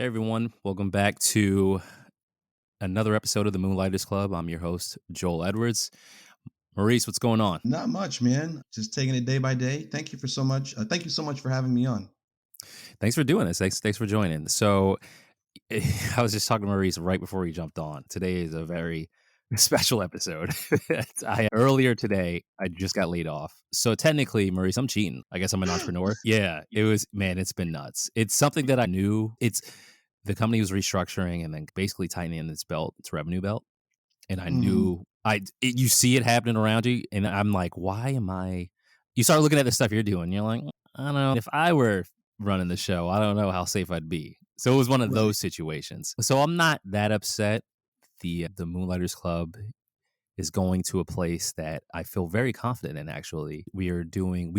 Hey everyone, welcome back to another episode of the Moonlighters Club. I'm your host, Joel Edwards. Maurice, what's going on? Not much, man. Just taking it day by day. Thank you for so much. Thank you so much for having me on. Thanks for doing this. Thanks for joining. So, I was just talking to Maurice right before he jumped on. Today is a very special episode. Earlier today, I just got laid off. So technically, Maurice, I'm cheating. I guess I'm an entrepreneur. Yeah, it's been nuts. It's something that I knew. It's the company was restructuring and then basically tightening its revenue belt. And I Mhm. knew you see it happening around you, and I'm like, "Why am I" you start looking at the stuff you're doing, you're like, "I don't know. If I were running the show, I don't know how safe I'd be." So it was one of Right. those situations. So I'm not that upset. The Moonlighters Club is going to a place that I feel very confident in, actually. We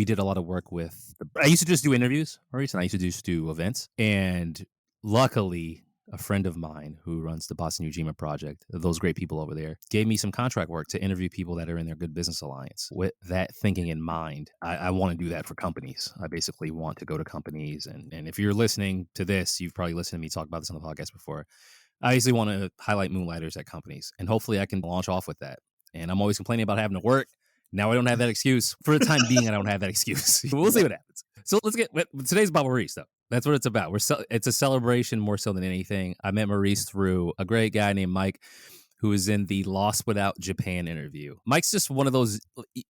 did a lot of work with I used to just do interviews, Maurice, and I used to just do events. And luckily, a friend of mine who runs the Boston Ujima project, those great people over there, gave me some contract work to interview people that are in their Good Business Alliance. With that thinking in mind, I want to do that for companies. I basically want to go to companies. And if you're listening to this, you've probably listened to me talk about this on the podcast before. I basically want to highlight moonlighters at companies, and hopefully I can launch off with that. And I'm always complaining about having to work. Now I don't have that excuse. For the time being, I don't have that excuse. We'll see what happens. So let's get today's about Maurice, though. That's what it's about. It's a celebration more so than anything. I met Maurice through a great guy named Mike, who was in the Lost Without Japan interview. Mike's just one of those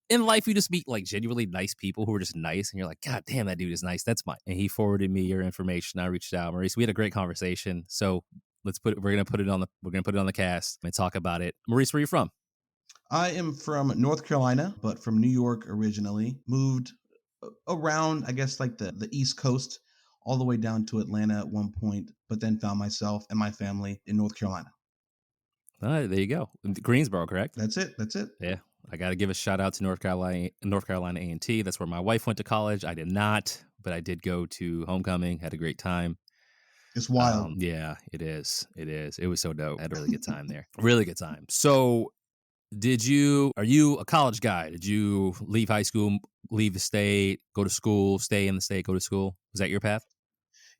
in life you just meet like genuinely nice people who are just nice, and you're like, God damn, that dude is nice. That's Mike. And he forwarded me your information. I reached out, Maurice. We had a great conversation. So we're gonna put it on the cast and talk about it. Maurice, where are you from? I am from North Carolina, but from New York originally. Moved around, I guess, like the East Coast, all the way down to Atlanta at one point, but then found myself and my family in North Carolina. All right, there you go. Greensboro, correct? That's it. That's it. Yeah. I got to give a shout out to North Carolina A&T. That's where my wife went to college. I did not, but I did go to homecoming. Had a great time. It's wild. Yeah, it is. It is. It was so dope. I had a really good time there. Really good time. So, are you a college guy? Did you leave high school, leave the state, go to school, stay in the state, go to school? Was that your path?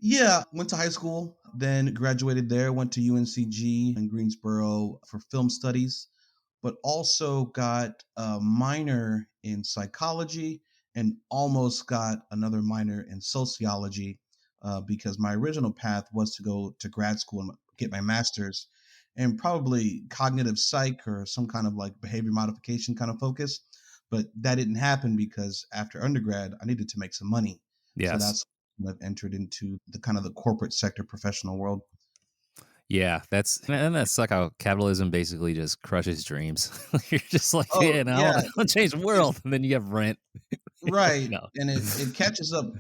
Yeah, went to high school, then graduated there, went to UNCG in Greensboro for film studies, but also got a minor in psychology and almost got another minor in sociology because my original path was to go to grad school and get my master's and probably cognitive psych or some kind of like behavior modification kind of focus. But that didn't happen because after undergrad, I needed to make some money. So Yes. that's when I've entered into the kind of the corporate sector professional world. Yeah, that's like how capitalism basically just crushes dreams. You're just like, Oh, yeah, no, I yeah. want to change the It's world, and then you have rent. right. No, And it catches up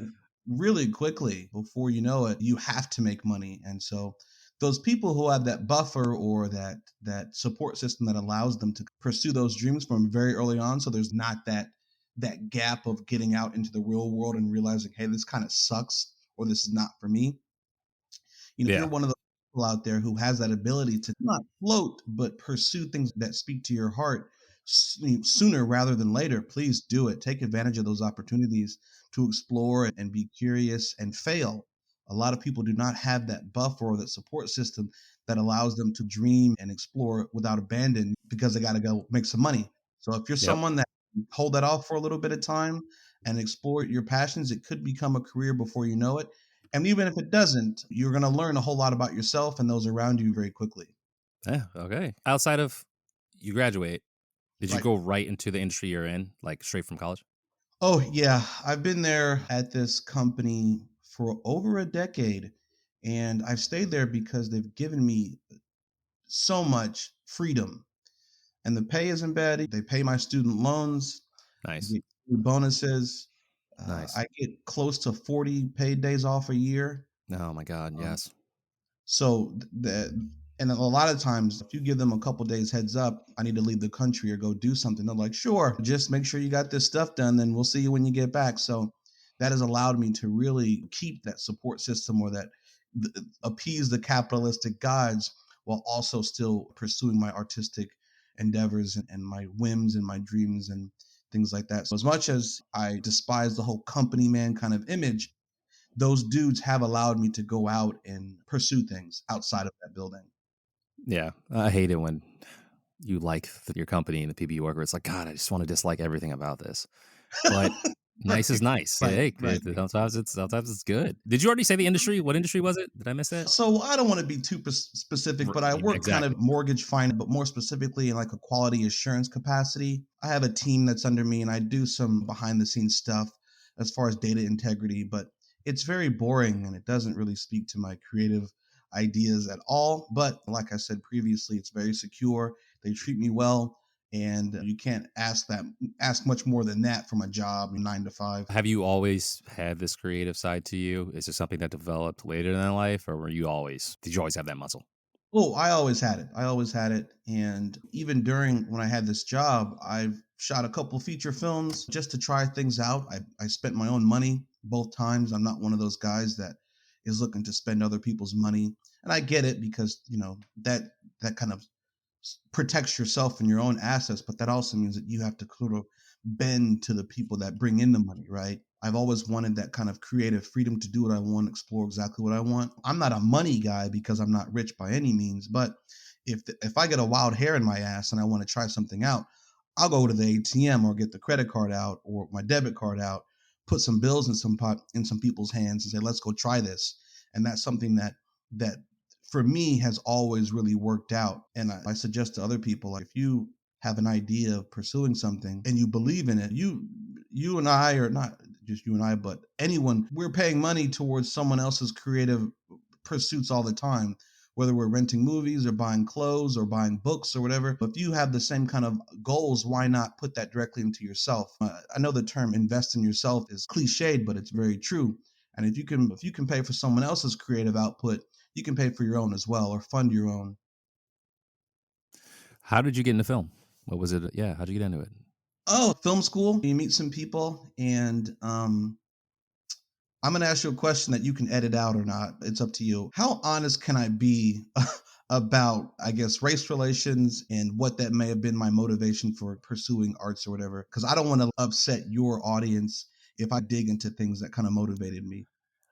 really quickly. Before you know it, you have to make money. And so those people who have that buffer or that support system that allows them to pursue those dreams from very early on, so there's not that gap of getting out into the real world and realizing, hey, this kind of sucks or this is not for me. If you're yeah, one of those people out there who has that ability to not float, but pursue things that speak to your heart sooner rather than later, please do it. Take advantage of those opportunities to explore and be curious and fail. A lot of people do not have that buffer or that support system that allows them to dream and explore without abandon because they got to go make some money. So if you're yep, someone that hold that off for a little bit of time and explore your passions, it could become a career before you know it. And even if it doesn't, you're going to learn a whole lot about yourself and those around you very quickly. yeah, okay. Outside of you graduate, did you Right. go right into the industry you're in, like straight from college? Oh, yeah. I've been there at this company for over a decade, and I've stayed there because they've given me so much freedom. And the pay isn't bad. They pay my student loans, I Nice, get bonuses. nice. I get close to 40 paid days off a year. Oh my God, Um, yes. So and a lot of times, if you give them a couple days heads up, I need to leave the country or go do something. They're like, sure, just make sure you got this stuff done. Then we'll see you when you get back. So that has allowed me to really keep that support system or appease the capitalistic gods while also still pursuing my artistic endeavors and my whims and my dreams and things like that. So as much as I despise the whole company man kind of image, those dudes have allowed me to go out and pursue things outside of that building. Yeah, I hate it when you like your company and the people you work with. It's like, God, I just want to dislike everything about this. But nice is Right, nice. right, Hey, right. sometimes it's good. Did you already say the industry? What industry was it? Did I miss it? So I don't want to be too specific, but I work kind of Exactly. mortgage finance, but more specifically in like a quality assurance capacity. I have a team that's under me, and I do some behind the scenes stuff as far as data integrity, but it's very boring and it doesn't really speak to my creative ideas at all. But like I said previously, it's very secure. They treat me well, and you can't ask much more than that from a job 9 to 5. Have you always had this creative side to you? Is it something that developed later in life, or did you always have that muscle? Oh, I always had it. I always had it. And even during when I had this job, I've shot a couple feature films just to try things out. I spent my own money both times. I'm not one of those guys that is looking to spend other people's money. And I get it because, that kind of protects yourself and your own assets, but that also means that you have to sort of bend to the people that bring in the money, right? I've always wanted that kind of creative freedom to do what I want, explore exactly what I want. I'm not a money guy because I'm not rich by any means, but if I get a wild hair in my ass and I want to try something out, I'll go to the ATM or get the credit card out or my debit card out, put some bills in some people's hands and say, "Let's go try this." And that's something that for me has always really worked out. And I suggest to other people, like, if you have an idea of pursuing something and you believe in it, you and I, or not just you and I, but anyone, we're paying money towards someone else's creative pursuits all the time, whether we're renting movies or buying clothes or buying books or whatever. If you have the same kind of goals, why not put that directly into yourself? I know the term invest in yourself is cliched, but it's very true. And if you can pay for someone else's creative output, you can pay for your own as well or fund your own. How did you get into film? What was it? Yeah, how'd you get into it? Oh, film school. You meet some people, and I'm going to ask you a question that you can edit out or not. It's up to you. How honest can I be about, I guess, race relations and what that may have been my motivation for pursuing arts or whatever? Because I don't want to upset your audience if I dig into things that kind of motivated me.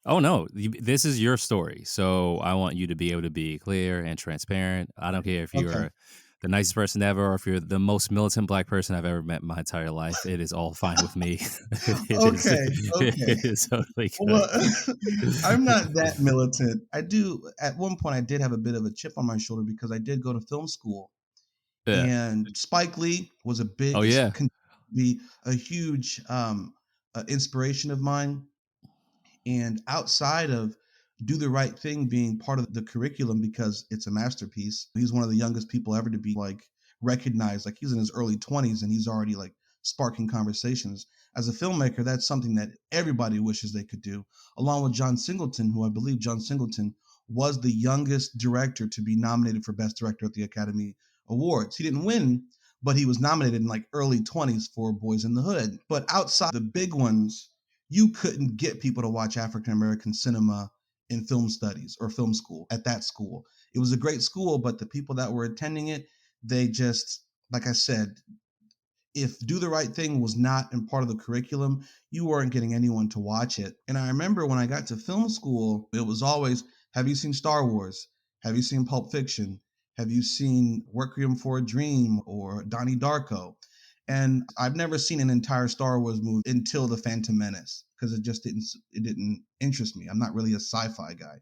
Oh no, this is your story. So I want you to be able to be clear and transparent. I don't care if Okay. you're the nicest person ever or if you're the most militant black person I've ever met in my entire life. It is all fine with me. it is Okay. Okay. it is totally good. Well, I'm not that militant. I do. At one point, I did have a bit of a chip on my shoulder because I did go to film school, Yeah. and Spike Lee was a Oh big, is yeah. can be a huge inspiration of mine. And outside of Do the Right Thing being part of the curriculum because it's a masterpiece, he's one of the youngest people ever to be like recognized. Like, he's in his early 20s and he's already like sparking conversations. As a filmmaker, that's something that everybody wishes they could do. Along with John Singleton, who I believe John Singleton was the youngest director to be nominated for Best Director at the Academy Awards. He didn't win, but he was nominated in like early 20s for Boys in the Hood. But outside the big ones, you couldn't get people to watch African American cinema in film studies or film school at that school. It was a great school, but the people that were attending it, they just, like I said, if Do the Right Thing was not in part of the curriculum, you weren't getting anyone to watch it. And I remember when I got to film school, it was always, have you seen Star Wars? Have you seen Pulp Fiction? Have you seen Requiem for a Dream or Donnie Darko? And I've never seen an entire Star Wars movie until The Phantom Menace because it didn't interest me. I'm not really a sci-fi guy.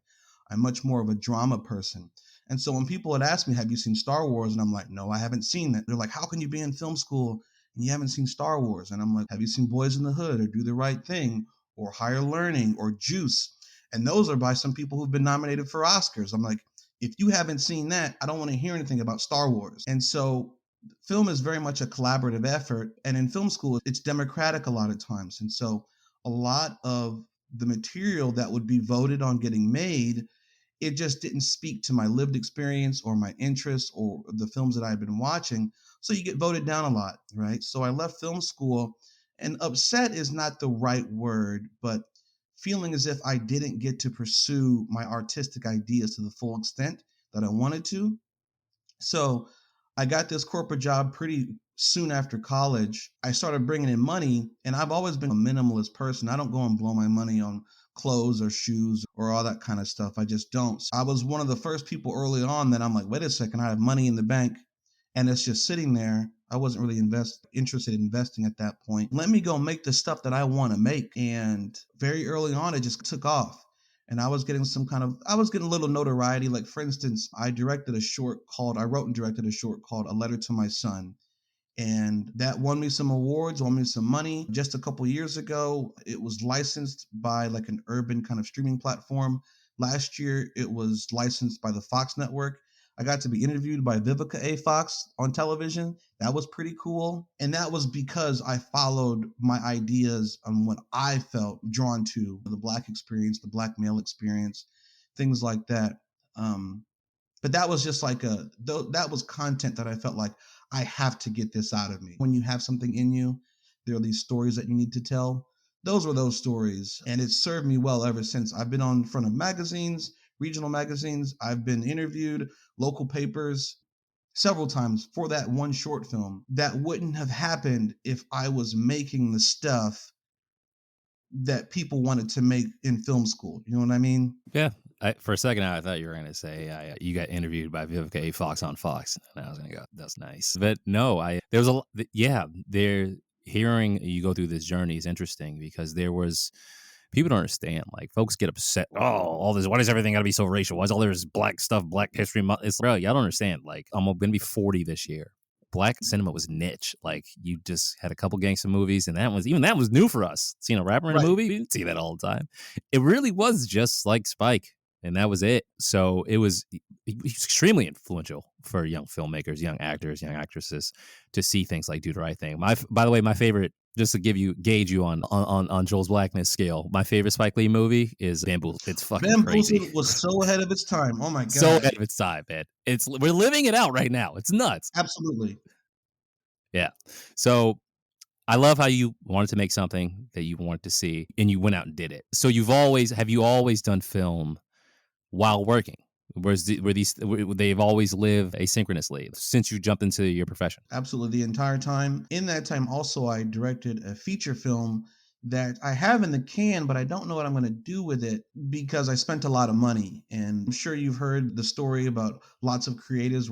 I'm much more of a drama person. And so when people had asked me, have you seen Star Wars? And I'm like, no, I haven't seen it. They're like, how can you be in film school and you haven't seen Star Wars? And I'm like, have you seen Boys in the Hood or Do the Right Thing or Higher Learning or Juice? And those are by some people who've been nominated for Oscars. I'm like, if you haven't seen that, I don't want to hear anything about Star Wars. And so film is very much a collaborative effort. And in film school, it's democratic a lot of times. And so a lot of the material that would be voted on getting made, it just didn't speak to my lived experience or my interests or the films that I've been watching. So you get voted down a lot, right? So I left film school, and upset is not the right word, but feeling as if I didn't get to pursue my artistic ideas to the full extent that I wanted to. So I got this corporate job pretty soon after college. I started bringing in money, and I've always been a minimalist person. I don't go and blow my money on clothes or shoes or all that kind of stuff. I just don't. I was one of the first people early on that I'm like, wait a second, I have money in the bank and it's just sitting there. I wasn't really interested in investing at that point. Let me go make the stuff that I want to make. And very early on, it just took off. And I was getting a little notoriety. Like, for instance, I wrote and directed a short called A Letter to My Son, and that won me some awards, won me some money. Just a couple years ago, it was licensed by like an urban kind of streaming platform. Last year, it was licensed by the Fox network. I got to be interviewed by Vivica A. Fox on television. That was pretty cool. And that was because I followed my ideas on what I felt drawn to, the Black experience, the Black male experience, things like that. Um, but that was just like that was content that I felt like I have to get this out of me. When you have something in you, there are these stories that you need to tell. Those were those stories, and it served me well ever since. I've been on front of magazines, regional magazines. I've been interviewed, local papers, several times for that one short film. That wouldn't have happened if I was making the stuff that people wanted to make in film school. You know what I mean? Yeah. For a second, I thought you were going to say you got interviewed by Vivica A. Fox on Fox, and I was going to go, "That's nice." But no, there was yeah. There, hearing you go through this journey is interesting because there was people don't understand. Like, folks get upset. Oh, all this. Why does everything got to be so racial? Why is all this black stuff, Black History Month? It's bro, y'all don't understand. Like, I'm going to be 40 this year. Black cinema was niche. Like, you just had a couple gangster movies, and that was new for us. Seeing a rapper in a Right. movie, we didn't see that all the time. It really was just like Spike, and that was it. So it was extremely influential for young filmmakers, young actors, young actresses to see things like Do the Right Thing. By the way, my favorite, just to gauge you on Joel's blackness scale, my favorite Spike Lee movie is Bamboozled. It's fucking crazy. Bamboozled was so ahead of its time. Oh my So God. ahead of its time, man. We're living it out right now. It's nuts. Absolutely. Yeah. So I love how you wanted to make something that you wanted to see and you went out and did it. So have you always done film while working? They've always lived asynchronously since you jumped into your profession? Absolutely. The entire time. In that time, also, I directed a feature film that I have in the can, but I don't know what I'm going to do with it because I spent a lot of money. And I'm sure you've heard the story about lots of creatives,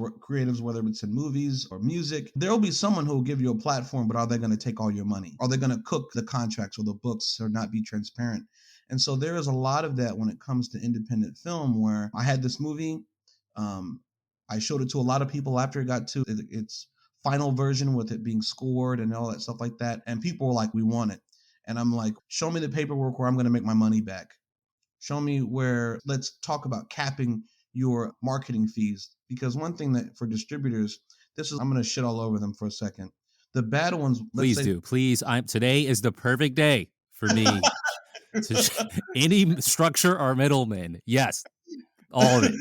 whether it's in movies or music. There will be someone who will give you a platform, but are they going to take all your money? Are they going to cook the contracts or the books or not be transparent? And so there is a lot of that when it comes to independent film, where I had this movie. Um, I showed it to a lot of people after it got to its final version with it being scored and all that stuff like that. And people were like, we want it. And I'm like, show me the paperwork where I'm going to make my money back. Show me where, let's talk about capping your marketing fees. Because one thing that for distributors, I'm going to shit all over them for a second. The bad ones, let's Please say, do. Please. Today is the perfect day for me to any structure or middleman. Yes, all of it.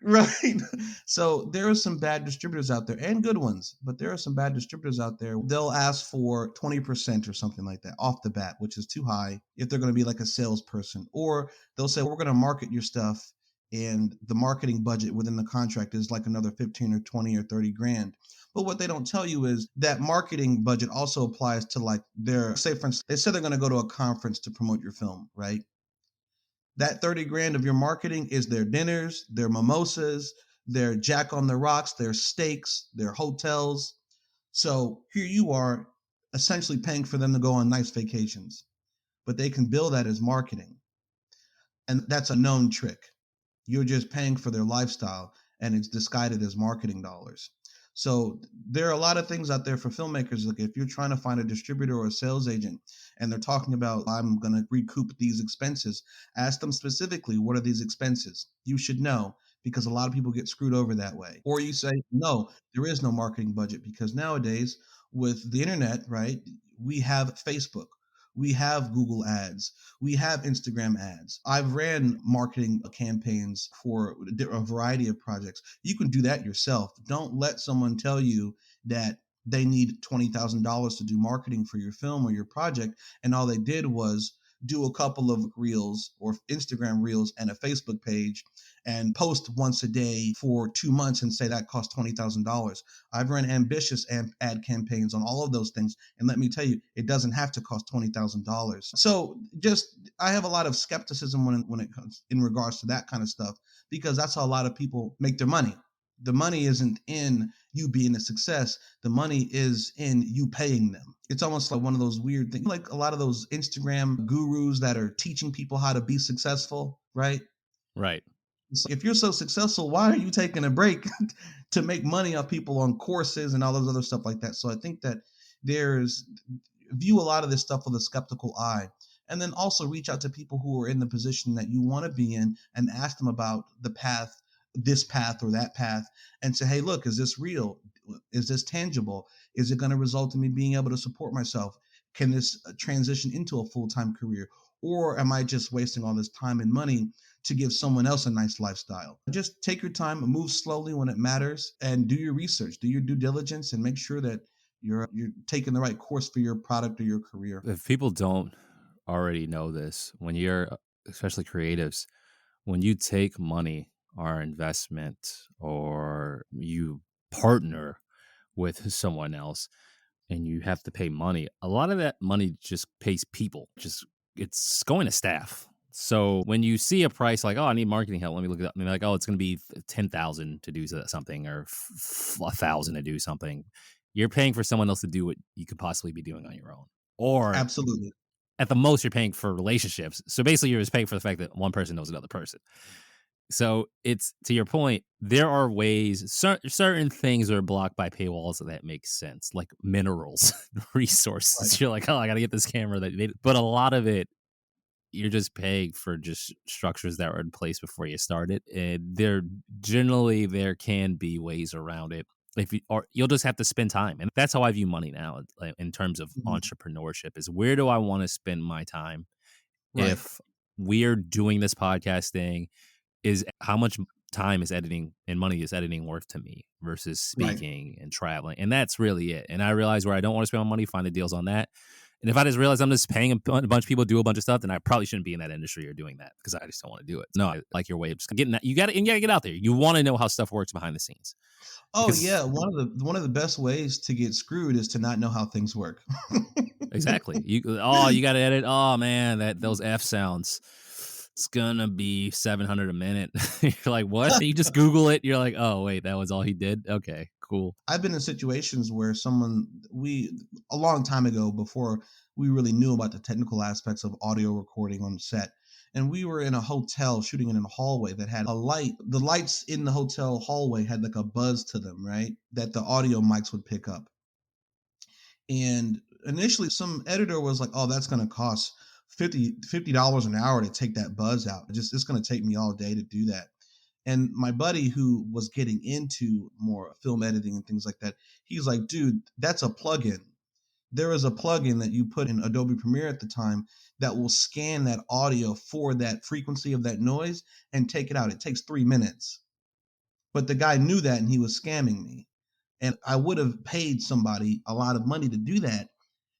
right. So there are some bad distributors out there and good ones, but there are some bad distributors out there. They'll ask for 20% or something like that off the bat, which is too high if they're going to be like a salesperson. Or they'll say, we're going to market your stuff, and the marketing budget within the contract is like another 15 or 20 or 30 grand. But what they don't tell you is that marketing budget also applies to, like, say for instance, they said they're going to go to a conference to promote your film, right? That 30 grand of your marketing is their dinners, their mimosas, their Jack on the Rocks, their steaks, their hotels. So here you are essentially paying for them to go on nice vacations, but they can bill that as marketing. And that's a known trick. You're just paying for their lifestyle and it's disguised as marketing dollars. So there are a lot of things out there for filmmakers. Like, if you're trying to find a distributor or a sales agent and they're talking about, I'm going to recoup these expenses, ask them specifically, what are these expenses? You should know, because a lot of people get screwed over that way. Or you say, no, there is no marketing budget, because nowadays with the internet, right, we have Facebook. We have Google ads. We have Instagram ads. I've ran marketing campaigns for a variety of projects. You can do that yourself. Don't let someone tell you that they need $20,000 to do marketing for your film or your project, and all they did was do a couple of reels or Instagram reels and a Facebook page and post once a day for 2 months and say that costs $20,000. I've run ambitious ad campaigns on all of those things. And let me tell you, it doesn't have to cost $20,000. So just, I have a lot of skepticism when it comes in regards to that kind of stuff, because that's how a lot of people make their money. The money isn't in you being a success. The money is in you paying them. It's almost like one of those weird things, like a lot of those Instagram gurus that are teaching people how to be successful, right? Right. So if you're so successful, why are you taking a break to make money off people on courses and all those other stuff like that? So I think that there's view a lot of this stuff with a skeptical eye. And then also reach out to people who are in the position that you want to be in and ask them about the path, this path or that path, and say, hey, look, is this real? Is this tangible? Is it going to result in me being able to support myself? Can this transition into a full-time career? Or am I just wasting all this time and money to give someone else a nice lifestyle? Just take your time, move slowly when it matters, and do your research, do your due diligence, and make sure that you're taking the right course for your product or your career. If people don't already know this, when you're, especially creatives, when you take money or investment or you partner with someone else and you have to pay money, a lot of that money just pays people. Just it's going to staff. So when you see a price like, oh, I need marketing help, let me look it up. And they're like, oh, it's going to be 10,000 to do something or 1,000 to do something. You're paying for someone else to do what you could possibly be doing on your own. Or Absolutely. at the most, you're paying for relationships. So basically, you're just paying for the fact that one person knows another person. So it's, to your point, there are ways, certain things are blocked by paywalls that make sense, like minerals, Right. resources. You're like, oh, I got to get this camera. But a lot of it, you're just paying for just structures that were in place before you started. And there can be ways around it. If you, or you'll just have to spend time. And that's how I view money now, like, in terms of Mhm. entrepreneurship, is where do I want to spend my time? Right. If we're doing this podcast thing, is how much time is editing and money is editing worth to me versus Right. speaking and traveling? And that's really it. And I realize where I don't want to spend my money, find the deals on that. And if I just realize I'm just paying a bunch of people to do a bunch of stuff, then I probably shouldn't be in that industry or doing that, because I just don't want to do it. No, I like your way of just getting that. You got to, and you got to get out there. You want to know how stuff works behind the scenes, Oh because yeah, one of the best ways to get screwed is to not know how things work. exactly. You got to edit. Oh man, those F sounds. It's gonna be 700 a minute. You're like, what? You just Google it. You're like, oh wait, that was all he did. Okay, cool. I've been in situations where someone we a long time ago, before we really knew about the technical aspects of audio recording on set, and we were in a hotel shooting in a hallway that had a light. The lights in the hotel hallway had like a buzz to them, right? That the audio mics would pick up. And initially, some editor was like, "Oh, that's going to cost $50 an hour to take that buzz out. It's going to take me all day to do that." And my buddy, who was getting into more film editing and things like that, he's like, "Dude, that's a plugin. There is a plugin that you put in Adobe Premiere at the time that will scan that audio for that frequency of that noise and take it out. It takes 3 minutes." But the guy knew that and he was scamming me. And I would have paid somebody a lot of money to do that,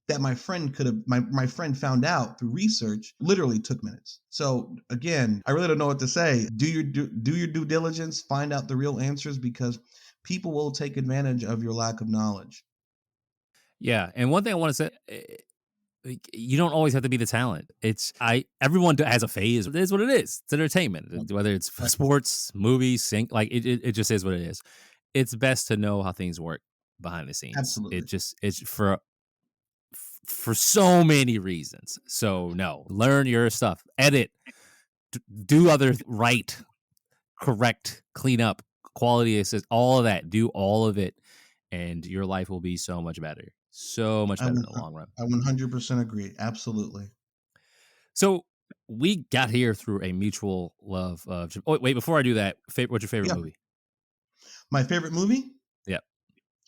that my friend could have my friend found out through research literally took minutes. So again, I really don't know what to say. Do your due diligence, find out the real answers, because people will take advantage of your lack of knowledge. Yeah, and one thing I want to say, like, you don't always have to be the talent. Everyone has a phase. It is what it is. It's entertainment, whether it's Right. sports, movies, like it just is what it is. It's best to know how things work behind the scenes. Absolutely. It's for so many reasons. So no, learn your stuff, edit, do right, correct, clean up, quality assist, all of that. Do all of it, and your life will be so much better. So much I better in would the long run. I 100% agree. Absolutely. So we got here through a mutual love of. Oh wait, before I do that, what's your favorite Yeah. movie? My favorite movie Yeah,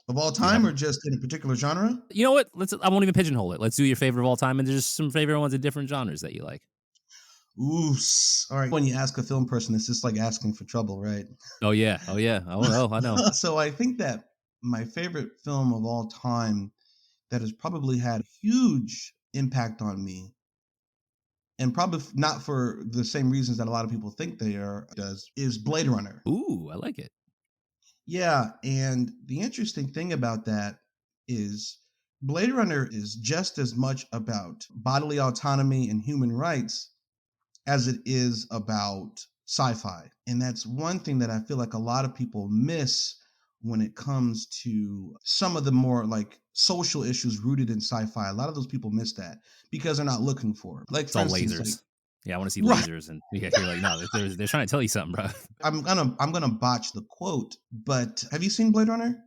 of all do you have time, or one? just in a particular genre? You know what? I won't even pigeonhole it. Let's do your favorite of all time, and there's just some favorite ones in different genres that you like. Ooh, all right. When you ask a film person, it's just like asking for trouble, right? Oh yeah, oh yeah. Oh no, I know. So I think that my favorite film of all time that has probably had a huge impact on me and probably not for the same reasons that a lot of people think they are, does, is Blade Runner. Ooh, I like it. Yeah, and the interesting thing about that is Blade Runner is just as much about bodily autonomy and human rights as it is about sci-fi. And that's one thing that I feel like a lot of people miss when it comes to some of the more like social issues rooted in sci-fi. A lot of those people miss that because they're not looking for it. Like It's for all instance, like lasers. Yeah, I want to see right. lasers, and yeah, you're like, no, they're trying to tell you something, bro. I'm gonna botch the quote, but have you seen Blade Runner?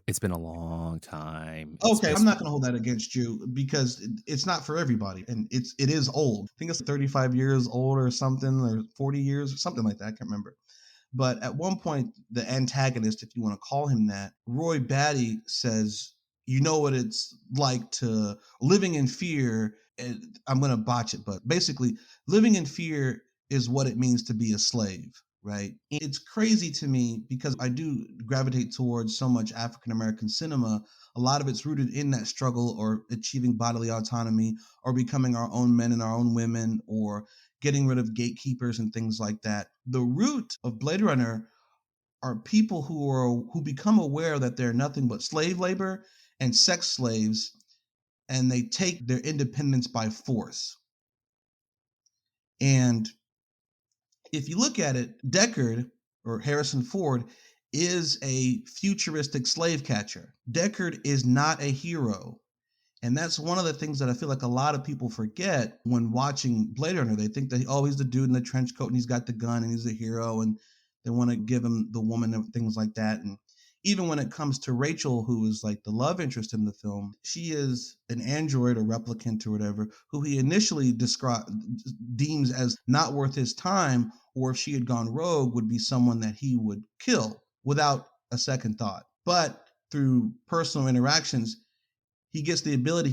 It's been a long time. Okay, I'm not going to hold that against you because it's not for everybody, and it is old. I think it's 35 years old or something, or 40 years or something like that. I can't remember. But at one point, the antagonist, if you want to call him that, Roy Batty says, "You know what it's like to living in fear." And I'm going to botch it, but basically, living in fear is what it means to be a slave, right? It's crazy to me because I do gravitate towards so much African American cinema. A lot of it's rooted in that struggle or achieving bodily autonomy or becoming our own men and our own women or getting rid of gatekeepers and things like that. The root of Blade Runner are people who become aware that they're nothing but slave labor and sex slaves, and they take their independence by force. And if you look at it, Deckard or Harrison Ford is a futuristic slave catcher. Deckard is not a hero. And that's one of the things that I feel like a lot of people forget when watching Blade Runner. They think that, oh, he's the dude in the trench coat and he's got the gun and he's a hero, and they want to give him the woman and things like that. And even when it comes to Rachel, who is like the love interest in the film, she is an android or replicant or whatever, who he initially deems as not worth his time, or if she had gone rogue, would be someone that he would kill without a second thought. But through personal interactions, he gains the ability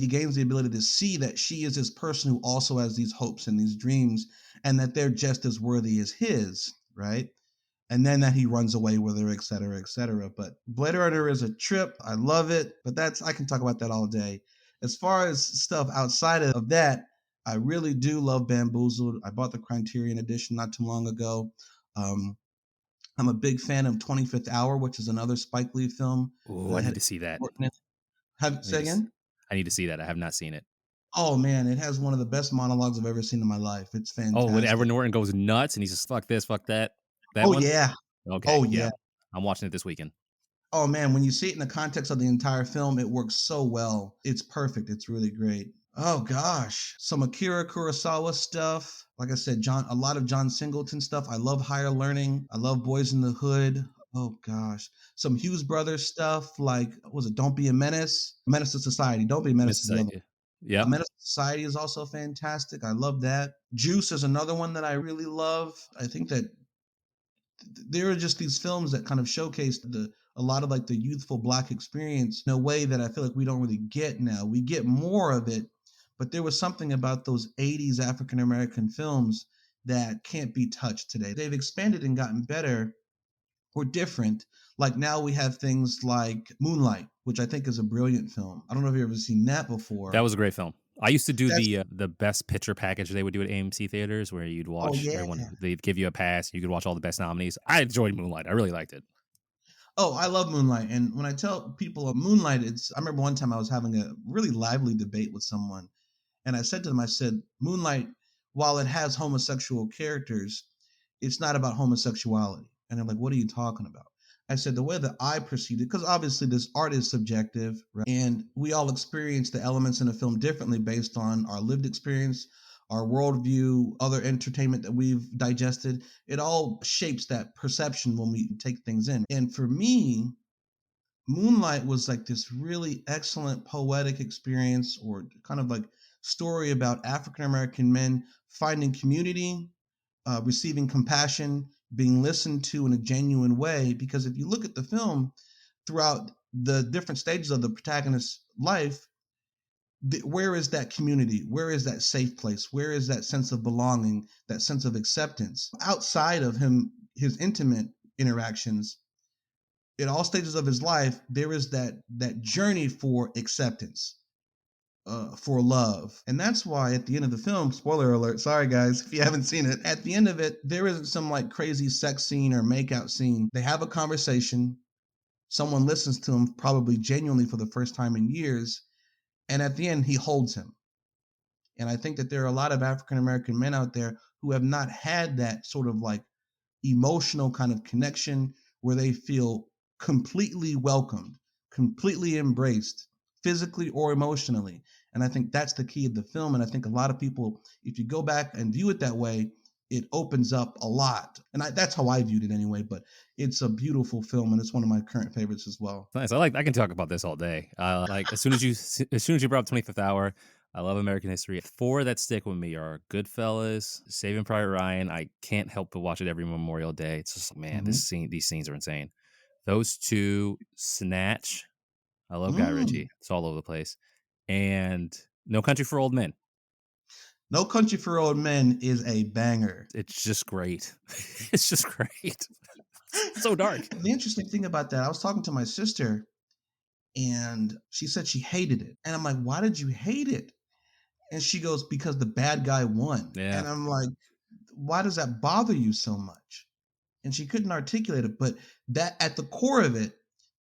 to see that she is this person who also has these hopes and these dreams, and that they're just as worthy as his, right? And then that he runs away with her, et cetera, et cetera. But Blade Runner is a trip. I love it, but I can talk about that all day. As far as stuff outside of that, I really do love Bamboozled. I bought the Criterion edition not too long ago. Um, I'm a big fan of 25th Hour, which is another Spike Lee film Oh, I that need had to see that. I say need to. again. I need to see that. I have not seen it. Oh man, it has one of the best monologues I've ever seen in my life. It's Oh, when Edward fantastic. Norton goes nuts and he's just fuck this, fuck that. That Oh one. yeah. Okay, Oh yeah, yeah. I'm watching it this weekend. Oh man, when you see it in the context of the entire film, it works so well. It's perfect. It's really great. Oh gosh, some Akira Kurosawa stuff. Like I said, a lot of John Singleton stuff. I love Higher Learning. I love Boys in the Hood. Oh gosh, some Hughes Brothers stuff. Like what was it? Don't Be a Menace. Menace to Society. Don't Be a Menace is the other. Mississippi. Yep. Menace to Society is also fantastic. I love that. Juice is another one that I really love. I think that there are just these films that kind of showcase a lot of like the youthful black experience in a way that I feel like we don't really get now. We get more of it, but there was something about those 80s African American films that can't be touched today. They've expanded and gotten better or different. Like now we have things like Moonlight, which I think is a brilliant film. I don't know if you've ever seen that That before. was a great film. I used to do That's the best picture package they would do at AMC theaters, where you'd oh watch yeah. everyone. They'd give you a pass. You could watch all the best nominees. I enjoyed Moonlight. I really liked it. Oh, I love Moonlight. And when I tell people of Moonlight, I remember one time I was having a really lively debate with someone. And I said to them, I said, Moonlight, while it has homosexual characters, it's not about homosexuality. And they're like, what are you talking about? I said, the way that I perceived it, because obviously this art is subjective, right? And we all experience the elements in a film differently based on our lived experience, our worldview, other entertainment that we've digested. It all shapes that perception when we take things in. And for me, Moonlight was like this really excellent poetic experience or kind of like story about African American men finding community, receiving compassion, being listened to in a genuine way. Because if you look at the film throughout the different stages of the protagonist's life, where is that community? Where is that safe place? Where is that sense of belonging, that sense of acceptance? Outside of his intimate interactions, in all stages of his life, there is that journey for acceptance for love. And that's why at the end of the film, spoiler alert, sorry guys, if you haven't seen it, at the end of it, there isn't some like crazy sex scene or makeout scene. They have a conversation. Someone listens to him, probably genuinely for the first time in years. And at the end, he holds him. And I think that there are a lot of African American men out there who have not had that sort of like emotional kind of connection where they feel completely welcomed, completely embraced, physically or emotionally. And I think that's the key of the film. And I think a lot of people, if you go back and view it that way, it opens up a lot. And that's how I viewed it anyway. But it's a beautiful film, and it's one of my current favorites as well. Nice. I can talk about this all day. Like as soon as you brought up 25th Hour, I love American history. Four that stick with me are Goodfellas, Saving Private Ryan. I can't help but watch it every Memorial Day. It's just like, man, Mm-hmm. these scenes are insane. Those two, Snatch. I love Guy Mm. Ritchie. It's all over the place. And No Country for Old Men. No Country for Old Men is a banger. It's just great. It's just great. So dark. The interesting thing about that, I was talking to my sister and she said she hated it. And I'm like, why did you hate it? And she goes, because the bad guy won. Yeah. And I'm like, why does that bother you so much? And she couldn't articulate it, but that at the core of it,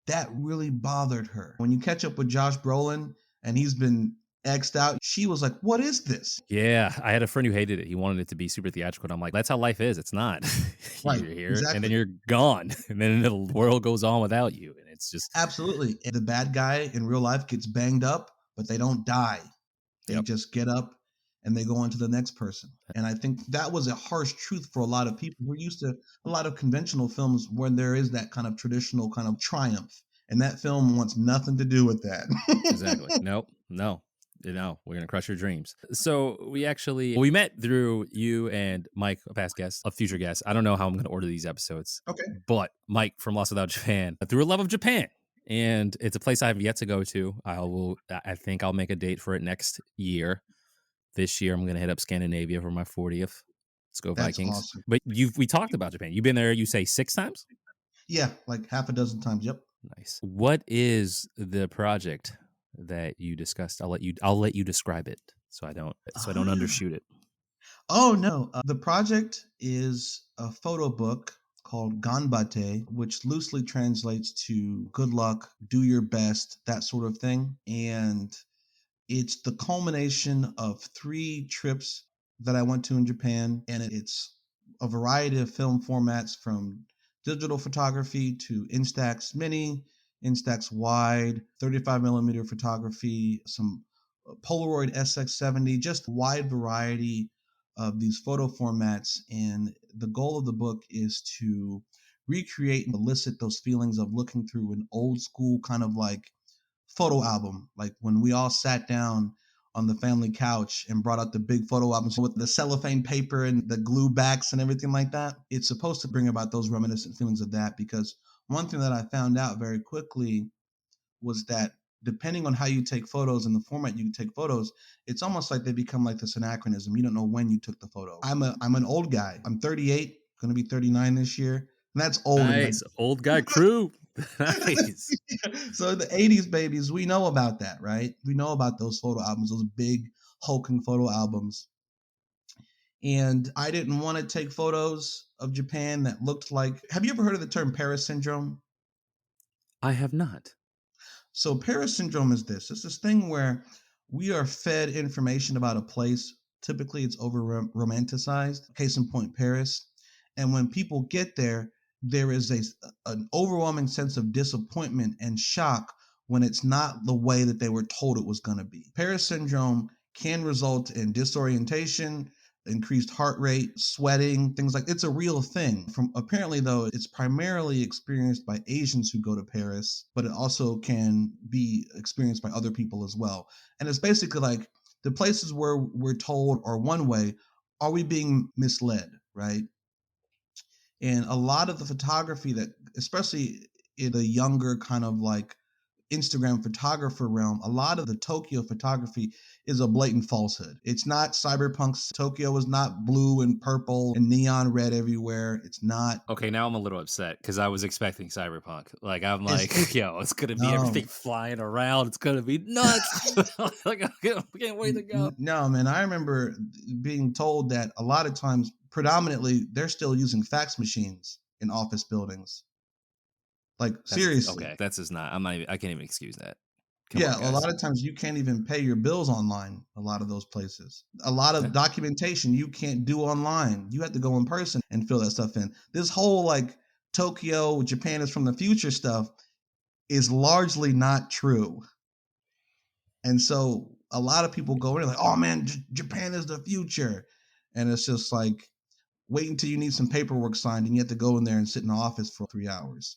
that really bothered her. When you catch up with Josh Brolin and he's been X'd out, she was like, what is this? Yeah, I had a friend who hated it. He wanted it to be super theatrical. And I'm like, that's how life is. It's not. Right, You're here and then exactly. you're gone. And then the world goes on without you. And it's just, Absolutely. And the bad guy in real life gets banged up, but they don't die. They yep, just get up and they go on to the next person. And I think that was a harsh truth for a lot of people. We're used to a lot of conventional films where there is that kind of traditional kind of triumph. And that film wants nothing to do with that. exactly. Nope, no. We're gonna crush your dreams. So we met through you and Mike, a past guest, a future guest. I don't know how I'm gonna order these episodes, Okay. but Mike from Lost Without Japan, through a love of Japan. And it's a place I have yet to go to. I think I'll make a date for it next year. This year I'm gonna hit up Scandinavia for my 40th. Let's go That's Vikings. awesome. But we talked about Japan. You've been there, you say 6 times? Yeah, like half a dozen times. Yep. Nice. What is the project that you discussed? I'll let you describe it so I don't Ah. undershoot it. Oh, no. The project is a photo book called Ganbatte, which loosely translates to good luck, do your best, that sort of thing. And it's the culmination of 3 trips that I went to in Japan, and it's a variety of film formats from digital photography to Instax Mini, Instax Wide, 35 millimeter photography, some Polaroid SX70, just a wide variety of these photo formats. And the goal of the book is to recreate and elicit those feelings of looking through an old school kind of like photo album, like when we all sat down on the family couch and brought out the big photo albums with the cellophane paper and the glue backs and everything like that. It's supposed to bring about those reminiscent feelings of that, because one thing that I found out very quickly was that depending on how you take photos and the format you take photos, it's almost like they become like this anachronism. You don't know when you took the photo. I'm an old guy. I'm 38, going to be 39 this year. And that's old in like Nice. Old guy crew. Nice. so the 80s babies, we know about that, right? We know about those photo albums, those big hulking photo albums. And I didn't want to take photos of Japan that looked like, have you ever heard of the term Paris syndrome? I have not. So Paris syndrome is this. It's this thing where we are fed information about a place. Typically, it's over romanticized. Case in point, Paris. And when people get there, there is an overwhelming sense of disappointment and shock when it's not the way that they were told it was going to be. Paris syndrome can result in disorientation, increased heart rate, sweating, things like it's a real thing. From apparently though, it's primarily experienced by Asians who go to Paris, but it also can be experienced by other people as well. And it's basically like the places where we're told are one way, are we being misled, right? And a lot of the photography that, especially in the younger kind of like Instagram photographer realm, a lot of the Tokyo photography is a blatant falsehood. It's not cyberpunk's Tokyo is not blue and purple and neon red everywhere. It's not. Okay, now I'm a little upset because I was expecting cyberpunk. Like I'm It's like, yo, it's gonna be no. everything flying around. It's gonna be nuts. Like I can't wait to go. No, man. I remember being told that a lot of times, predominantly, they're still using fax machines in office buildings. Like, seriously. Okay. That's just not. I'm not. Even, I can't even excuse that. Come Yeah, on, a guys. lot of times you can't even pay your bills online, a lot of those places. A lot of Yeah. documentation you can't do online. You have to go in person and fill that stuff in. This whole like Tokyo, Japan is from the future stuff is largely not true. And so a lot of people go in like, oh man, Japan is the future. And it's just like, wait until you need some paperwork signed and you have to go in there and sit in the office for 3 hours.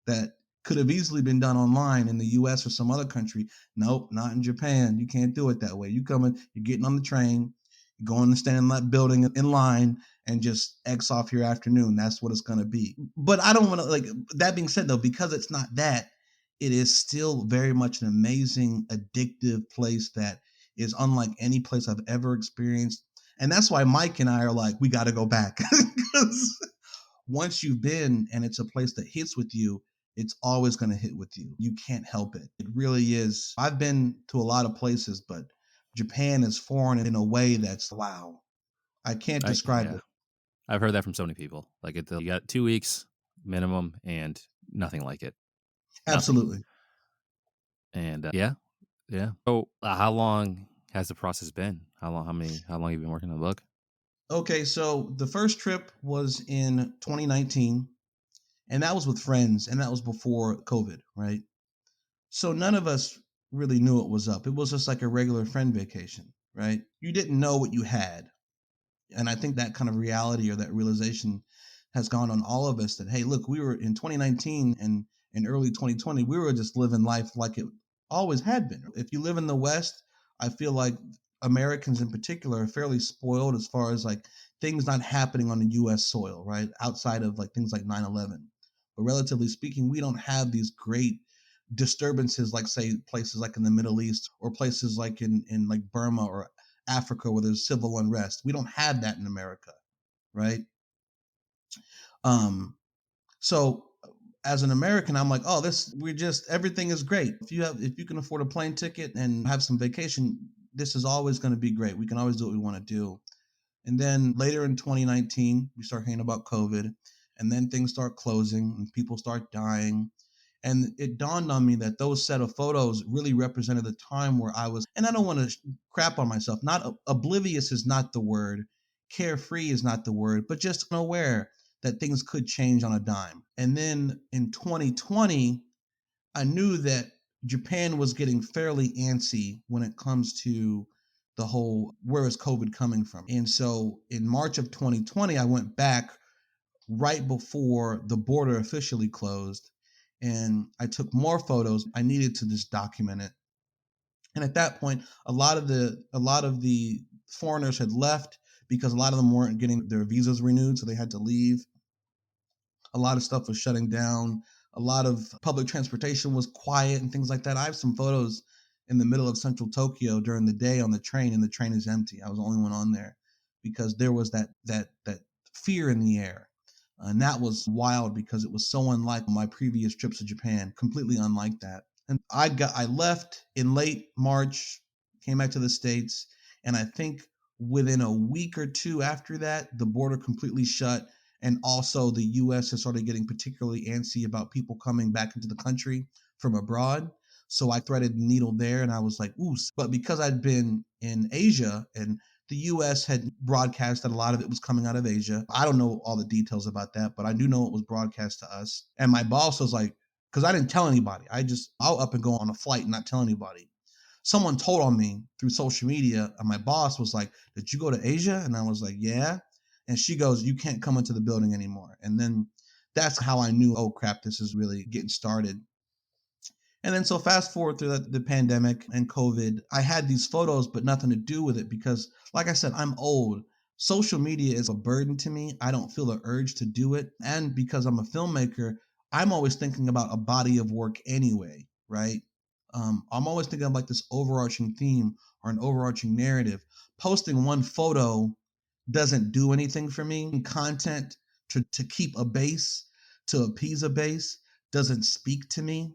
That could have easily been done online in the US or some other country. Nope, not in Japan. You can't do it that way. You come in, you're getting on the train, you're going to stand in that building in line and just X off your afternoon. That's what it's going to be. But I don't want to, like, that being said, though, because it's not that, it is still very much an amazing, addictive place that is unlike any place I've ever experienced. And that's why Mike and I are like, we got to go back. Because once you've been and it's a place that hits with you, it's always going to hit with you. You can't help it. It really is. I've been to a lot of places, but Japan is foreign in a way that's wow. I can't I describe yeah. it. I've heard that from so many people. Like you got 2 weeks minimum and nothing like it. Nothing. Absolutely. And yeah, yeah. So how long has the process been? How long? How many? How long have you been working on the book? Okay, so the first trip was in 2019, and that was with friends, and that was before COVID, right? So none of us really knew what was up. It was just like a regular friend vacation, right? You didn't know what you had. And I think that kind of reality or that realization has gone on all of us that, hey, look, we were in 2019 and in early 2020, we were just living life like it always had been. If you live in the West, I feel like Americans in particular are fairly spoiled as far as like things not happening on the US soil, right? Outside of like things like 9/11. But relatively speaking, we don't have these great disturbances like say places like in the Middle East or places like in like Burma or Africa where there's civil unrest. We don't have that in America, right? Um, so as an American, I'm like, oh, this we're just everything is great. If you can afford a plane ticket and have some vacation, this is always going to be great. We can always do what we want to do. And then later in 2019, we start hearing about COVID, and then things start closing and people start dying. And it dawned on me that those set of photos really represented the time where I was, and I don't want to crap on myself, not oblivious is not the word, carefree is not the word, but just aware that things could change on a dime. And then in 2020, I knew that Japan was getting fairly antsy when it comes to the whole where is COVID coming from. And so in March of 2020, I went back right before the border officially closed and I took more photos. I needed to just document it. And at that point, a lot of the foreigners had left because a lot of them weren't getting their visas renewed, so they had to leave. A lot of stuff was shutting down. A lot of public transportation was quiet and things like that. I have some photos in the middle of central Tokyo during the day on the train, and the train is empty. I was the only one on there because there was that fear in the air. And that was wild because it was so unlike my previous trips to Japan, completely unlike that. And I left in late March, came back to the States, and I think within a week or two after that, the border completely shut and also the US has started getting particularly antsy about people coming back into the country from abroad. So I threaded the needle there and I was like, ooh. But because I'd been in Asia and the US had broadcast that a lot of it was coming out of Asia. I don't know all the details about that, but I do know it was broadcast to us. And my boss was like, because I didn't tell anybody. I'll up and go on a flight and not tell anybody. Someone told on me through social media, and my boss was like, did you go to Asia? And I was like, yeah. And she goes, you can't come into the building anymore. And then that's how I knew, oh crap, this is really getting started. And then so fast forward through the pandemic and COVID, I had these photos, but nothing to do with it because, like I said, I'm old. Social media is a burden to me. I don't feel the urge to do it. And because I'm a filmmaker, I'm always thinking about a body of work anyway, right? I'm always thinking of like this overarching theme or an overarching narrative. Posting one photo doesn't do anything for me. Content to keep a base, to appease a base, doesn't speak to me.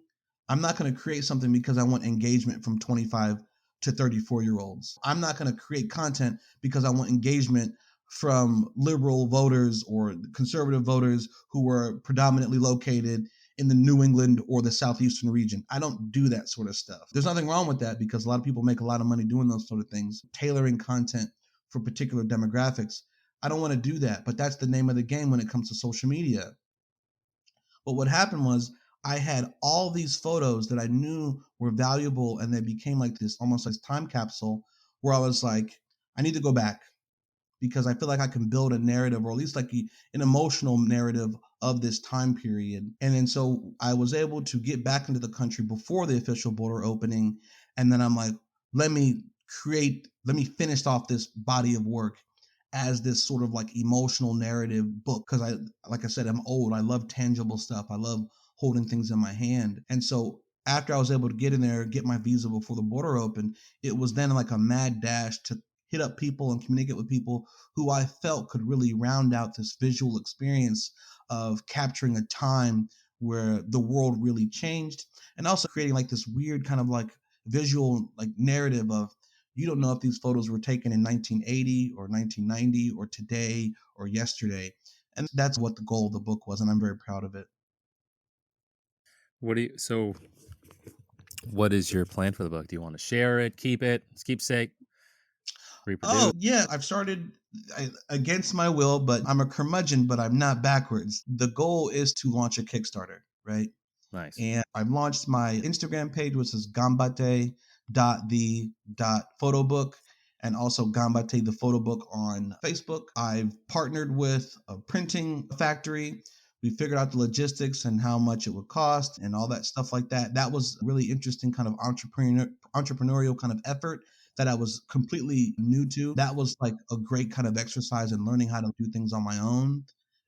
I'm not going to create something because I want engagement from 25 to 34-year olds. I'm not going to create content because I want engagement from liberal voters or conservative voters who are predominantly located in the New England or the Southeastern region. I don't do that sort of stuff. There's nothing wrong with that because a lot of people make a lot of money doing those sort of things, tailoring content for particular demographics. I don't want to do that, but that's the name of the game when it comes to social media. But what happened was I had all these photos that I knew were valuable and they became like this almost like time capsule where I was like, I need to go back because I feel like I can build a narrative or at least like an emotional narrative of this time period. And then so I was able to get back into the country before the official border opening. And then I'm like, let me finish off this body of work as this sort of like emotional narrative book. Cause like I said, I'm old. I love tangible stuff. I love holding things in my hand. And so after I was able to get in there, get my visa before the border opened, it was then like a mad dash to hit up people and communicate with people who I felt could really round out this visual experience of capturing a time where the world really changed and also creating like this weird kind of like visual like narrative of you don't know if these photos were taken in 1980 or 1990 or today or yesterday. And that's what the goal of the book was. And I'm very proud of it. What do you? So, what is your plan for the book? Do you want to share it, keep it, it's keepsake, Oh, reproduce? yeah. I've started against my will, but I'm a curmudgeon, but I'm not backwards. The goal is to launch a Kickstarter, right? Nice. And I've launched my Instagram page, which is Ganbatte.the.photobook, and also Ganbatte the Photobook on Facebook. I've partnered with a printing factory. We figured out the logistics and how much it would cost and all that stuff like that. That was a really interesting kind of entrepreneurial kind of effort that I was completely new to. That was like a great kind of exercise in learning how to do things on my own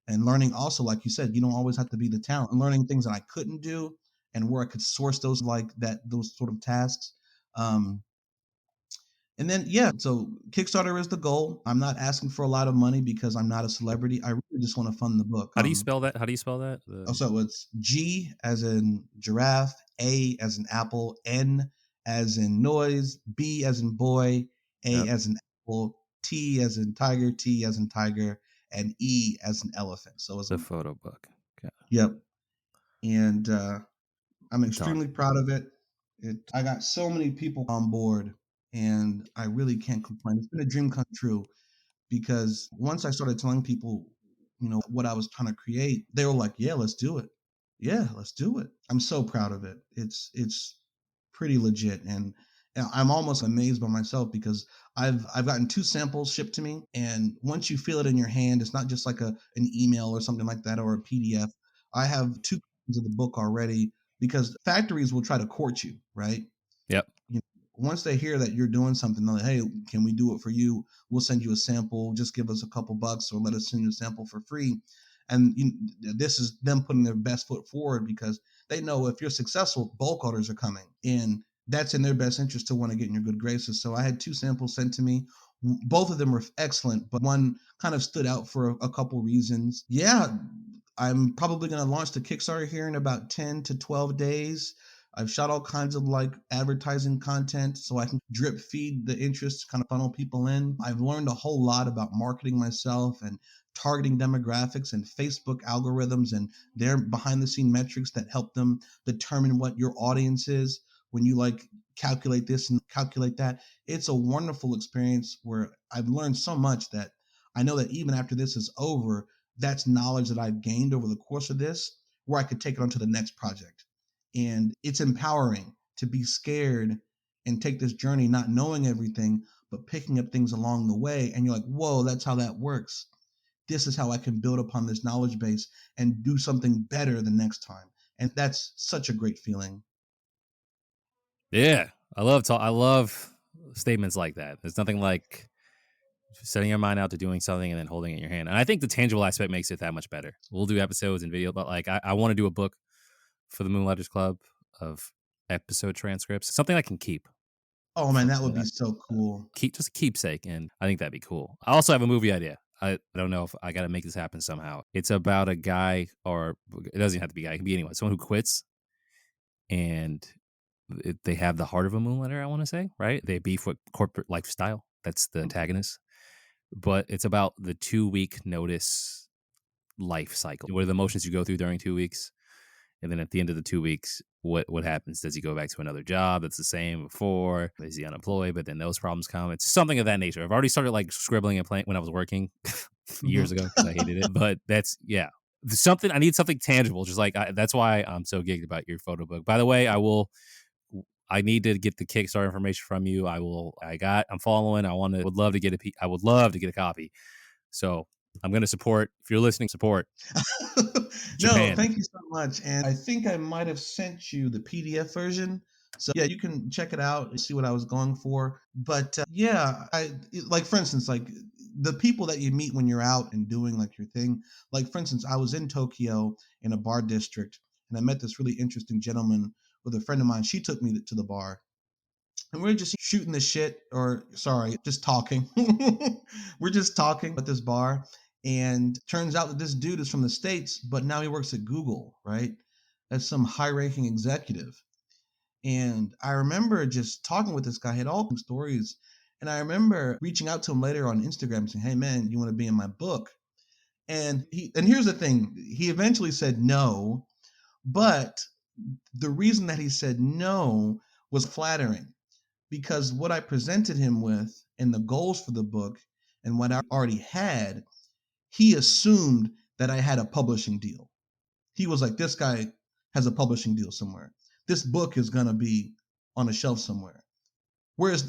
and learning also, like you said, you don't always have to be the talent. Learning things that I couldn't do and where I could source those like that those sort of tasks. Um, and then yeah, so Kickstarter is the goal. I'm not asking for a lot of money because I'm not a celebrity. I really just want to fund the book. How do you spell that? How do you spell that? So it's G as in giraffe, A as in apple, N as in noise, B as in boy, A Yep, as in apple, T as in tiger, T as in tiger, and E as in elephant. So it's the photo book. Okay. yep. And I'm It's on. extremely proud of it. I got so many people on board, and I really can't complain. It's been a dream come true because once I started telling people, what I was trying to create, they were like, "Yeah, let's do it. Yeah, let's do it." I'm so proud of it. It's pretty legit, and I'm almost amazed by myself because I've gotten two samples shipped to me, and once you feel it in your hand, it's not just like an email or something like that or a PDF. I have two copies of the book already because factories will try to court you, right? Yep. you know, Once they hear that you're doing something, they're like, "Hey, can we do it for you? We'll send you a sample. Just give us a couple bucks, or let us send you a sample for free." And this is them putting their best foot forward because they know if you're successful, bulk orders are coming, and that's in their best interest to want to get in your good graces. So I had two samples sent to me. Both of them were excellent, but one kind of stood out for a couple reasons. Yeah, I'm probably going to launch the Kickstarter here in about 10 to 12 days. I've shot all kinds of like advertising content so I can drip feed the interest, kind of funnel people in. I've learned a whole lot about marketing myself and targeting demographics and Facebook algorithms and their behind the scene metrics that help them determine what your audience is when you like calculate this and calculate that. It's a wonderful experience where I've learned so much that I know that even after this is over, that's knowledge that I've gained over the course of this where I could take it on to the next project. And it's empowering to be scared and take this journey, not knowing everything, but picking up things along the way. And you're like, whoa, that's how that works. This is how I can build upon this knowledge base and do something better the next time. And that's such a great feeling. Yeah, I love statements like that. There's nothing like setting your mind out to doing something and then holding it in your hand. And I think the tangible aspect makes it that much better. We'll do episodes and video, but like I want to do a book for the Moonlighters Club of episode transcripts, something I can keep Oh man, from that would be so cool. keep just a keepsake, and I think that'd be cool. I also have a movie idea. I don't know if I got to make this happen somehow. It's about a guy, or it doesn't have to be a guy. It can be anyone. Someone who quits, and they have the heart of a moonlighter. I want to say, right? They beef with corporate lifestyle. That's the antagonist. But it's about the 2 week notice life cycle. What are the emotions you go through during 2 weeks? And then at the end of the 2 weeks, what happens? Does he go back to another job that's the same before? Is he unemployed? But then those problems come. It's something of that nature. I've already started like scribbling and playing when I was working years Mhm. ago because I hated it. But that's yeah, something I need something tangible. Just like that's why I'm so geeked about your photo book. By the way, I will. I need to get the Kickstarter information from you. I will. I'm following. I want to. Would love to get I would love to get a copy. So I'm going to support. If you're listening, support No, Japan. thank you so much. And I think I might have sent you the PDF version. So yeah, you can check it out and see what I was going for. But yeah, like for instance, like the people that you meet when you're out and doing like your thing. Like for instance, I was in Tokyo in a bar district, and I met this really interesting gentleman with a friend of mine. She took me to the bar, and we're just shooting the shit, or sorry, just talking. We're just talking at this bar, and turns out that this dude is from the States, but now he works at Google, right, as some high-ranking executive. And I remember just talking with this guy. He had all these stories, and I remember reaching out to him later on Instagram saying, "Hey man, you want to be in my book?" And here's the thing, he eventually said no, but the reason that he said no was flattering, because what I presented him with and the goals for the book and what I already had, he assumed that I had a publishing deal. He was like, this guy has a publishing deal somewhere. This book is going to be on a shelf somewhere. What's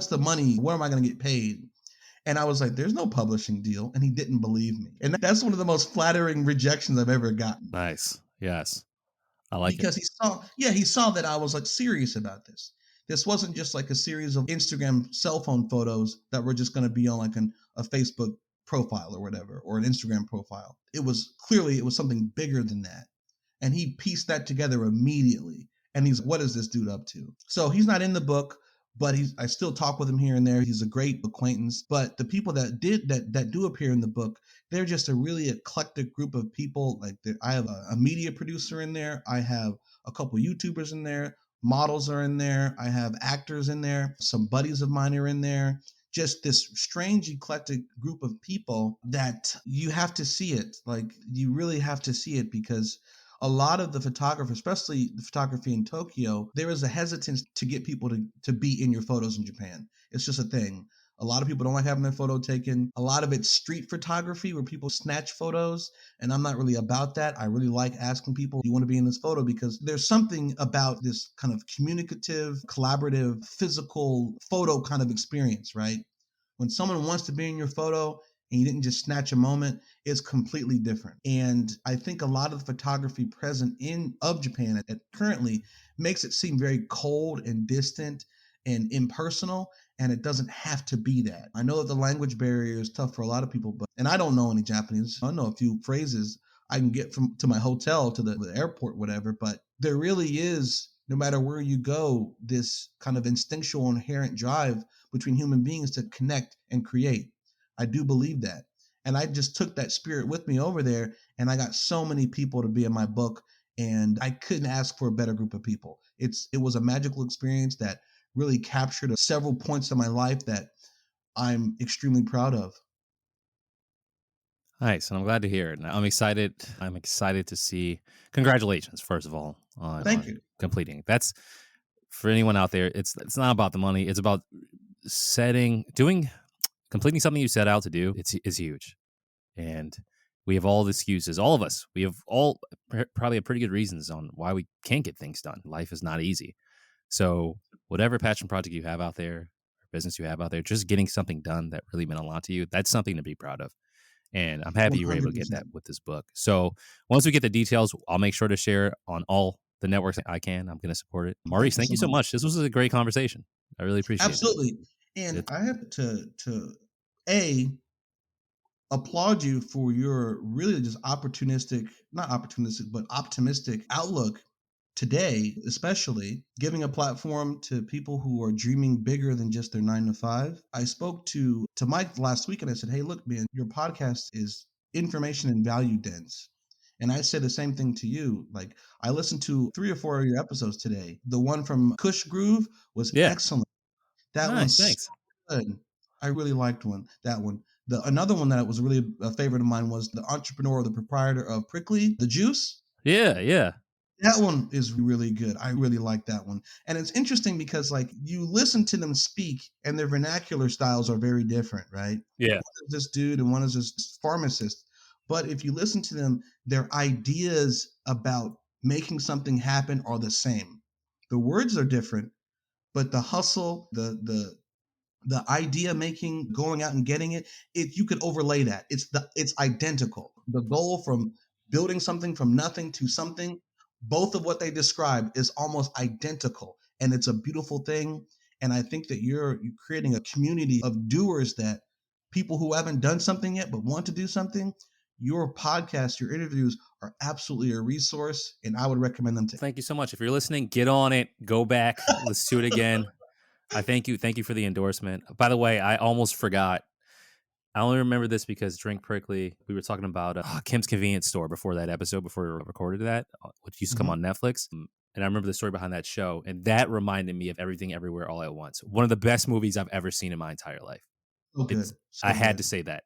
the money? Where am I going to get paid? And I was like, there's no publishing deal. And he didn't believe me. And that's one of the most flattering rejections I've ever gotten, Nice. Yes. I like it. because he saw that I was like serious about this. This wasn't just like a series of Instagram cell phone photos that were just going to be on like a Facebook profile or whatever, or an Instagram profile. It was something bigger than that. And he pieced that together immediately. And he's, what is this dude up to? So he's not in the book, but I still talk with him here and there. He's a great acquaintance. But the people that do appear in the book, they're just a really eclectic group of people. Like I have a media producer in there. I have a couple YouTubers in there. Models are in there. I have actors in there. Some buddies of mine are in there. Just this strange eclectic group of people that you have to see it. Like you really have to see it, because a lot of the photographers, especially the photography in Tokyo, there is a hesitance to get people to be in your photos in Japan. It's just a thing. A lot of people don't like having their photo taken. A lot of it's street photography where people snatch photos, and I'm not really about that. I really like asking people, do you want to be in this photo? Because there's something about this kind of communicative, collaborative, physical photo kind of experience, right? When someone wants to be in your photo and you didn't just snatch a moment, it's completely different. And I think a lot of the photography present in of Japan currently makes it seem very cold and distant and impersonal, and it doesn't have to be that. I know that the language barrier is tough for a lot of people, but and I don't know any Japanese. I know a few phrases I can get from to my hotel to the airport, whatever, but there really is, no matter where you go, this kind of instinctual inherent drive between human beings to connect and create. I do believe that. And I just took that spirit with me over there, and I got so many people to be in my book, and I couldn't ask for a better group of people. It was a magical experience that really captured several points of my life that I'm extremely proud of. Nice, and I'm glad to hear it. I'm excited. I'm excited to see. Congratulations, first of all, Thank on you. completing. That's for anyone out there. It's not about the money. It's about doing, completing something you set out to do. It's is huge, and we have all the excuses. All of us. We have all probably have pretty good reasons on why we can't get things done. Life is not easy. So whatever passion project you have out there, or business you have out there, just getting something done that really meant a lot to you. That's something to be proud of. And I'm happy you were able to get that 100%. with this book. So once we get the details, I'll make sure to share on all the networks I can. I'm going to support it. Maurice, Thank you thank so you so much. much. This was a great conversation. I really appreciate it. Absolutely. And It's I have to a applaud you for your really just opportunistic, not opportunistic, but optimistic outlook today, especially giving a platform to people who are dreaming bigger than just their 9 to 5. I spoke to Mike last week and I said, "Hey, look, man, your podcast is information and value dense." And I said the same thing to you. Like, I listened to 3 or 4 of your episodes today. The one from Kush Groove was Yeah. excellent. That Nice. one's so Thanks. good. I really liked that one. The Another one that was really a favorite of mine was the entrepreneur, the proprietor of Prickly, the juice. Yeah. Yeah. That one is really good. I really like that one. And it's interesting because like you listen to them speak and their vernacular styles are very different, right? Yeah. One is this dude and one is this pharmacist. But if you listen to them, their ideas about making something happen are the same. The words are different, but the hustle, the idea making, going out and getting it, you could overlay that. It's identical. The goal from building something from nothing to something, both of what they describe is almost identical, and it's a beautiful thing. And I think that you're creating a community of doers, that people who haven't done something yet but want to do something. Your podcast, your interviews are absolutely a resource, and I would recommend them to. Thank you so much. If you're listening, get on it. Go back. Let's do it again. I thank you. Thank you for the endorsement. By the way, I almost forgot. I only remember this because Drink Prickly, we were talking about Kim's Convenience Store before that episode, before we recorded that, which used to come Mhm. on Netflix. And I remember the story behind that show. And that reminded me of Everything Everywhere All at Once. One of the best movies I've ever seen in my entire life. So It's good, I so had good. to say that.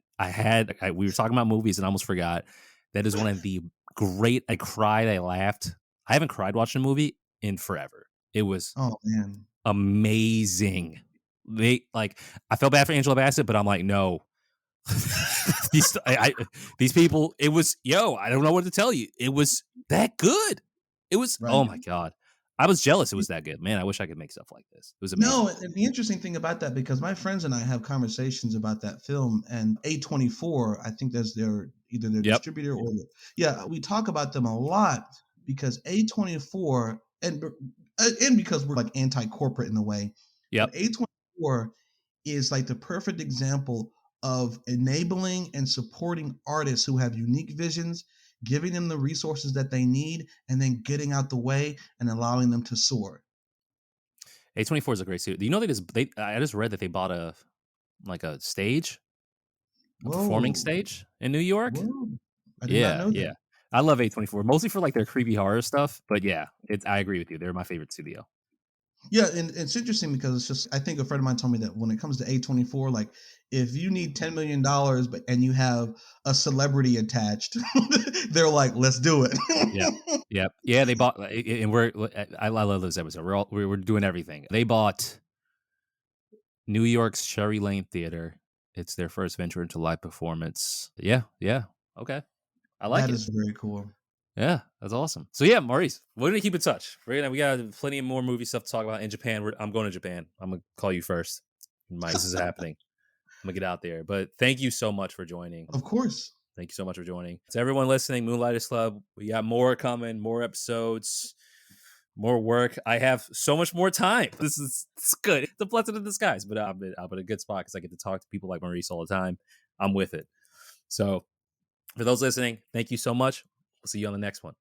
We were talking about movies and I almost forgot. That is one of the great, I cried, I laughed. I haven't cried watching a movie in forever. It was Oh man. amazing. I felt bad for Angela Bassett, but I'm like, no. These people, it was, I don't know what to tell you. It was that good. It was, oh Right. my God. I was jealous it was that good. Man, I wish I could make stuff like this. It was amazing. No, and the interesting thing about that, because my friends and I have conversations about that film, and A24, I think that's either their Yep. distributor or yeah, we talk about them a lot because A24, and because we're like anti-corporate in a way, but Yep. A24 is like the perfect example of enabling and supporting artists who have unique visions, giving them the resources that they need, and then getting out the way and allowing them to soar. A24 is a great suit. You know, I just read that they bought a stage, a performing Whoa. stage in New York. Whoa. I did not Yeah, know yeah. that. I love A24, mostly for like their creepy horror stuff. But yeah, I agree with you. They're my favorite studio. Yeah, and it's interesting because it's just I think a friend of mine told me that when it comes to A24, like if you need $10 million but and you have a celebrity attached, they're like, let's do Yep. it. Yep. Yeah, they bought, and I love those episodes. We're doing everything. They bought New York's Cherry Lane Theater. It's their first venture into live performance. Yeah, yeah. Okay. I like That it. is very cool. Yeah, that's awesome. So yeah, Maurice, we're gonna keep in touch. We got plenty of more movie stuff to talk about in Japan. I'm going to Japan. I'm gonna call you first. This is happening. I'm gonna get out there. But thank you so much for joining. Of course. Thank you so much for joining. To everyone listening, Moonlighters Club, we got more coming, more episodes, more work. I have so much more time. It's good. It's a blessing in disguise, but I'm in a good spot because I get to talk to people like Maurice all the time. I'm with it. So for those listening, thank you so much. We'll see you on the next one.